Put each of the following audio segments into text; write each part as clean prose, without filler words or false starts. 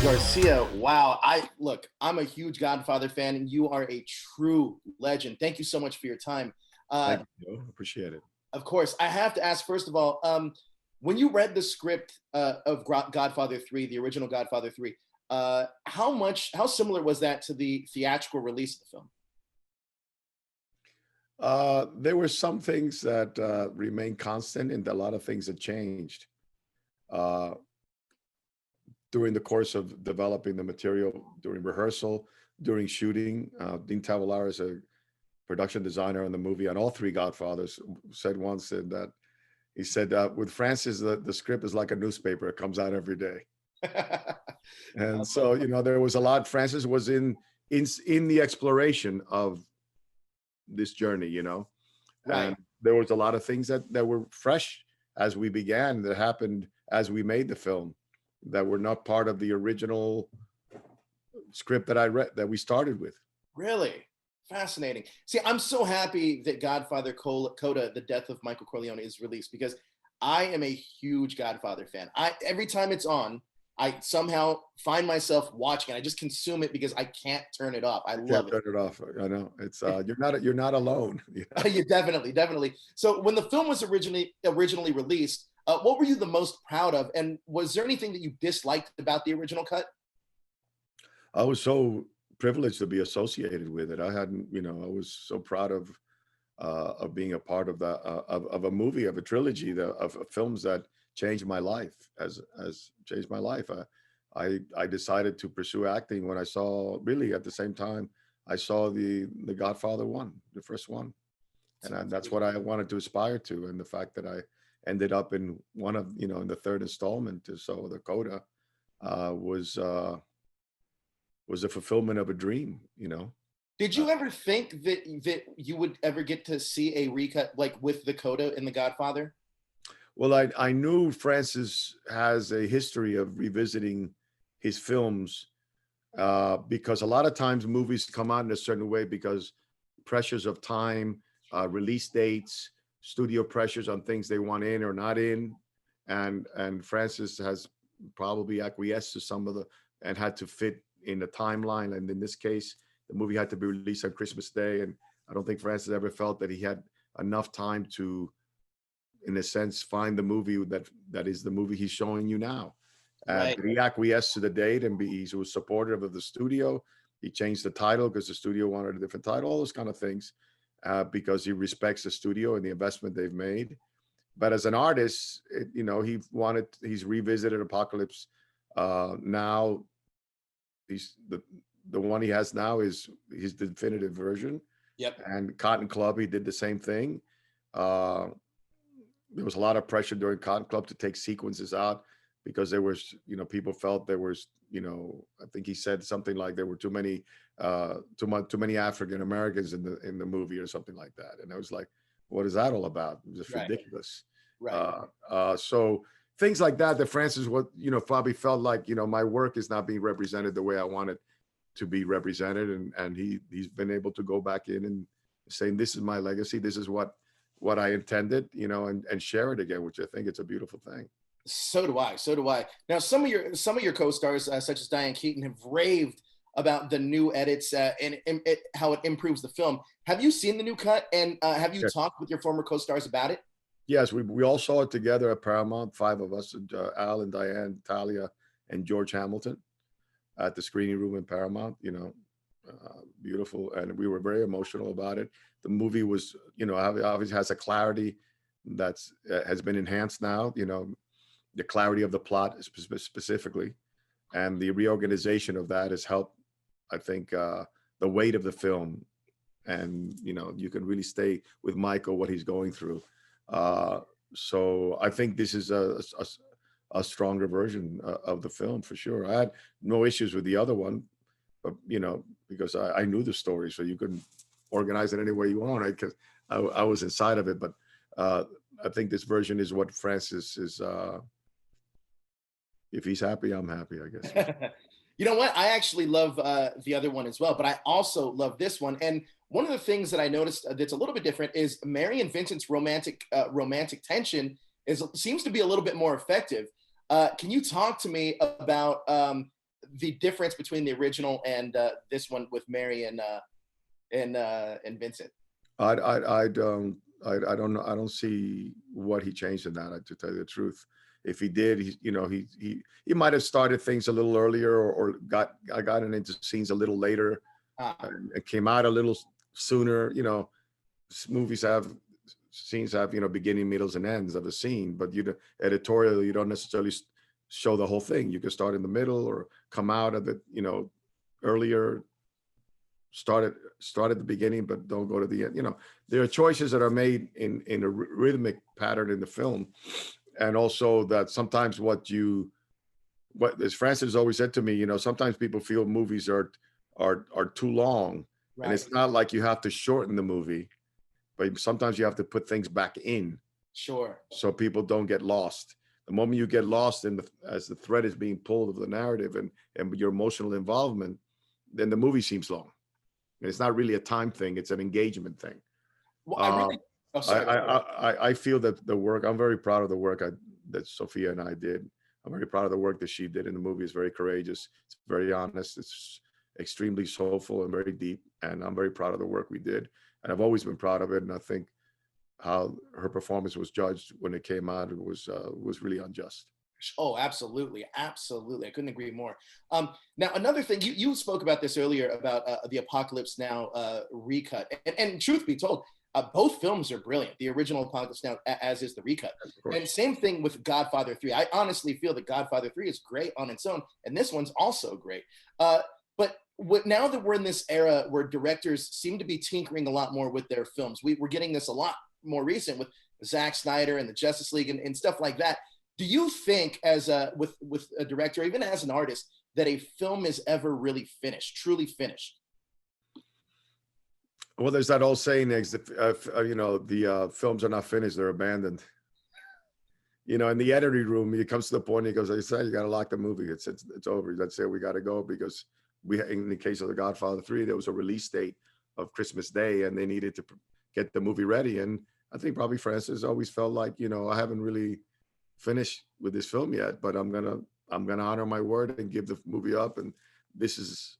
Garcia, wow. I'm a huge Godfather fan, and you are a true legend. Thank you so much for your time. Uh, Thank you, Joe. Appreciate it. of course, I have to ask, first of all, when you read the script of Godfather 3, the original Godfather 3, how similar was that to the theatrical release of the film? There were some things that remained constant, and a lot of things that changed uh, during the course of developing the material, during rehearsal, during shooting. Dean Tavalar is a production designer on the movie on all three Godfathers. Said once that he said with Francis, the script is like a newspaper; it comes out every day. And so, there was a lot. Francis was in the exploration of this journey, Right. and there was a lot of things that were fresh as we began, that happened as we made the film, that were not part of the original script that I read, that we started with. Really? Fascinating. See, I'm so happy that Godfather Coda, The Death of Michael Corleone, is released because I am a huge Godfather fan. Every time it's on, I somehow find myself watching it. I just consume it because I can't turn it off. I love Can't it. turn it off. I know it's you're not alone. Yeah, definitely, definitely. So when the film was originally released, what were you the most proud of, and was there anything that you disliked about the original cut? I was so privileged to be associated with it. I hadn't, I was so proud of being a part of that of a movie, of a trilogy, of films that changed my life, as changed my life. I decided to pursue acting when I saw, really at the same time I saw the Godfather one, the first one, and that's what I wanted to aspire to. And the fact that I ended up in one of, in the third installment, so the Coda, was a fulfillment of a dream. Did Uh, you ever think that you would ever get to see a recut like with the Coda in The Godfather? well, I knew Francis has a history of revisiting his films, because a lot of times movies come out in a certain way because pressures of time, release dates, studio pressures on things they want in or not in, and Francis has probably acquiesced to some of the, and had to fit in the timeline. And in this case, the movie had to be released on Christmas Day, and I don't think Francis ever felt that he had enough time to, in a sense, find the movie that is the movie he's showing you now. Right. But he acquiesced to the date, and he was supportive of the studio. He changed the title because the studio wanted a different title, all those kind of things, because he respects the studio and the investment they've made. But as an artist, he's revisited Apocalypse. Now he's the one he has now is his definitive version. Yep. And Cotton Club, he did the same thing. Uh, there was a lot of pressure during Cotton Club to take sequences out because there was, people felt there was, I think he said something like there were too many African Americans in the movie or something like that. And I was like, what is that all about? It was just Right. ridiculous. Right. So things like that Francis, probably felt like, my work is not being represented the way I want it to be represented. And he's been able to go back in and saying, this is my legacy. This is what I intended, and share it again, which I think it's a beautiful thing. So do I. So do I. Now, some of your co-stars, such as Diane Keaton, have raved about the new edits and how it improves the film. Have you seen the new cut, and have you Yes. talked with your former co-stars about it? Yes, we all saw it together at Paramount, five of us, Al and Diane, Talia, and George Hamilton, at the screening room in Paramount. Beautiful, and we were very emotional about it. The movie was, obviously has a clarity that's has been enhanced now. The clarity of the plot specifically, and the reorganization of that has helped, I think, the weight of the film, and you can really stay with Michael, what he's going through. So I think this is a stronger version of the film for sure. I had no issues with the other one, but because I knew the story, so you could organize it any way you want, right? Because I was inside of it. But I think this version is what Francis is. If he's happy, I'm happy, I guess. You know what? I actually love the other one as well, but I also love this one. And one of the things that I noticed that's a little bit different is Mary and Vincent's romantic tension seems to be a little bit more effective. Can you talk to me about the difference between the original and this one with Mary and Vincent. I don't know. I don't see what he changed in that, to tell you the truth. If he did, he might have started things a little earlier, or gotten into scenes a little later. Ah, It came out a little sooner. Movies have scenes have beginning, middles, and ends of a scene, but editorial, you don't necessarily show the whole thing. You can start in the middle or come out of it earlier. Start at the beginning, but don't go to the end. There are choices that are made in a rhythmic pattern in the film, and also that sometimes what as Francis always said to me, sometimes people feel movies are too long, and right. it's not like you have to shorten the movie, but sometimes you have to put things back in Sure. so people don't get lost. The moment you get lost as the thread is being pulled of the narrative and your emotional involvement, then the movie seems long. And it's not really a time thing; it's an engagement thing. Well, I really. Oh, sorry. I feel that the work. I'm very proud of the work that Sophia and I did. I'm very proud of the work that she did in the movie. It's very courageous. It's very honest. It's extremely soulful and very deep. And I'm very proud of the work we did. And I've always been proud of it. And I think how her performance was judged when it came out, it was really unjust. Oh, absolutely, absolutely. I couldn't agree more. Now, another thing, you spoke about this earlier about the Apocalypse Now recut, and truth be told, both films are brilliant. The original Apocalypse Now, as is the recut, and same thing with Godfather 3. I honestly feel that Godfather 3 is great on its own, and this one's also great. But now that we're in this era where directors seem to be tinkering a lot more with their films, we're getting this a lot more recent with Zack Snyder and the Justice League and stuff like that. Do you think, as with a director, even as an artist, that a film is ever really finished, truly finished? Well, there's that old saying: the films are not finished; they're abandoned. In the editing room, he comes to the point. He goes, "I say, you got to lock the movie. It's over. Let's say we got to go because in the case of the Godfather 3, there was a release date of Christmas Day, and they needed to get the movie ready. And I think probably Francis always felt like, I haven't really finished with this film yet, but I'm gonna honor my word and give the movie up, and this is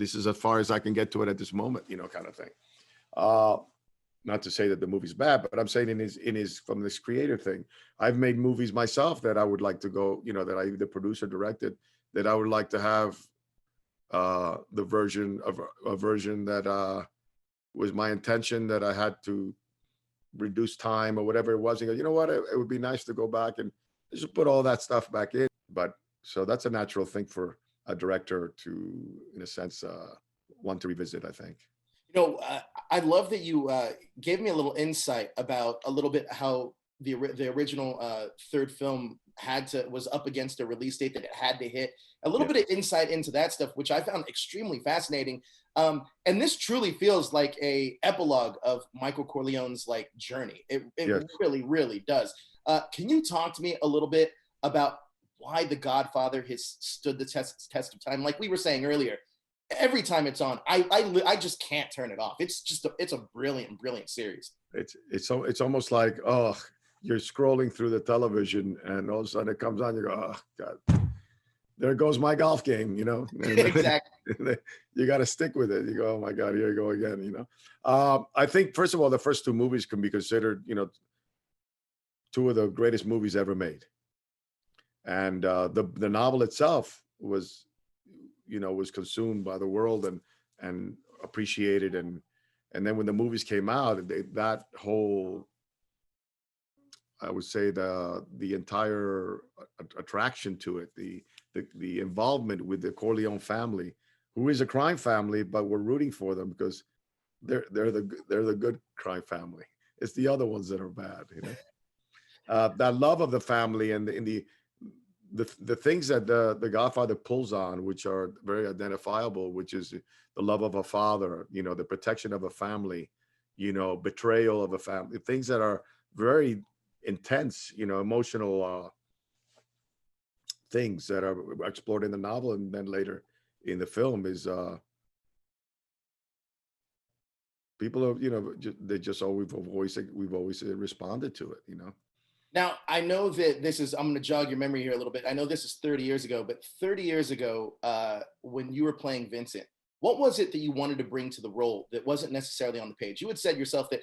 as far as I can get to it at this moment, kind of thing. Not to say that the movie's bad, but I'm saying in his from this creative thing, I've made movies myself that I would like to go, that I either produced or directed, that I would like to have the version that was my intention, that I had to reduce time or whatever it was. And go, you know what, it would be nice to go back and just put all that stuff back in. But so that's a natural thing for a director to, in a sense, want to revisit, I think. I love that you gave me a little insight about a little bit how the original third film was up against a release date that it had to hit. A little bit of insight into that stuff, which I found extremely fascinating. And this truly feels like a epilogue of Michael Corleone's journey. It really, really does. Can you talk to me a little bit about why The Godfather has stood the test of time? Like we were saying earlier, every time it's on, I just can't turn it off. It's a brilliant, brilliant series. It's almost like, you're scrolling through the television and all of a sudden it comes on, you go, oh God, there goes my golf game, Exactly. You got to stick with it. You go, oh my God, here you go again, I think, first of all, the first two movies can be considered, two of the greatest movies ever made. And the novel itself was consumed by the world and appreciated. And then when the movies came out, that whole, I would say, the entire attraction to it, the involvement with the Corleone family, who is a crime family, but we're rooting for them because they're the good crime family. It's the other ones that are bad, that love of the family and the things that the Godfather pulls on, which are very identifiable, which is the love of a father, the protection of a family, betrayal of a family, things that are very intense, emotional things that are explored in the novel and then later in the film is people are, we've always responded to it, Now, I know that I'm going to jog your memory here a little bit. I know this is 30 years ago, but 30 years ago, when you were playing Vincent, what was it that you wanted to bring to the role that wasn't necessarily on the page? You had said yourself that,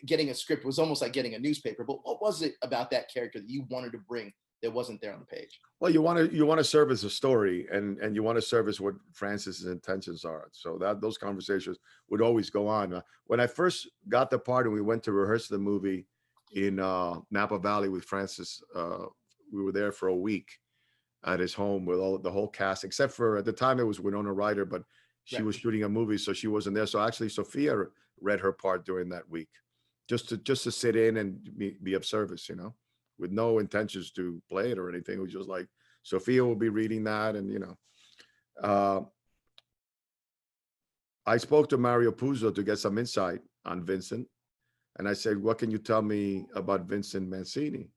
getting a script was almost like getting a newspaper, but what was it about that character that you wanted to bring that wasn't there on the page? Well, you want to service a story, and you want to service what Francis's intentions are. So that those conversations would always go on. When I first got the part and we went to rehearse the movie in Napa Valley with Francis, we were there for a week at his home with the whole cast, except for at the time it was Winona Ryder, but she Right. was shooting a movie, so she wasn't there. So actually, Sophia read her part during that week, just to sit in and be of service, with no intentions to play it or anything. It was just like Sophia will be reading that, and uh, I spoke to Mario Puzo to get some insight on Vincent, and I said, "What can you tell me about Vincent Mancini?"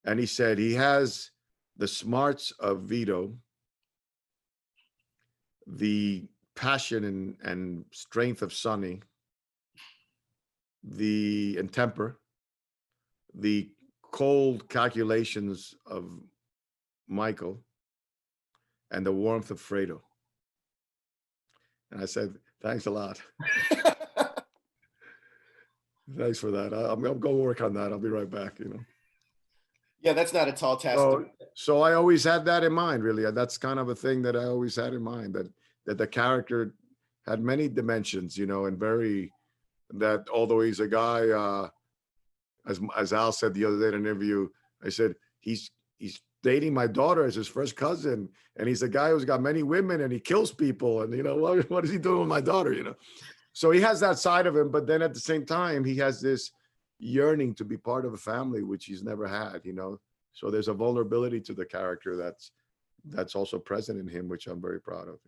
And he said he has the smarts of Vito, the passion and strength of Sonny, and temper, the cold calculations of Michael, and the warmth of Fredo. And I said, "Thanks a lot. Thanks for that. I'm going to work on that. I'll be right back." Yeah, that's not a tall task. So I always had that in mind, really. That's kind of a thing that I always had in mind, that the character had many dimensions, and that although he's a guy, as Al said the other day in an interview, I said, he's dating my daughter as his first cousin, and he's a guy who's got many women and he kills people, and what is he doing with my daughter? So he has that side of him, but then at the same time he has this yearning to be part of a family, which he's never had. So there's a vulnerability to the character that's also present in him, which I'm very proud of.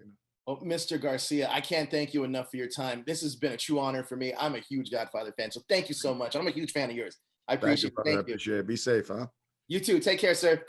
Well, Mr. Garcia, I can't thank you enough for your time. This has been a true honor for me. I'm a huge Godfather fan, so thank you so much. I'm a huge fan of yours. I appreciate it. Thank you. Appreciate it. Be safe, huh? You too. Take care, sir.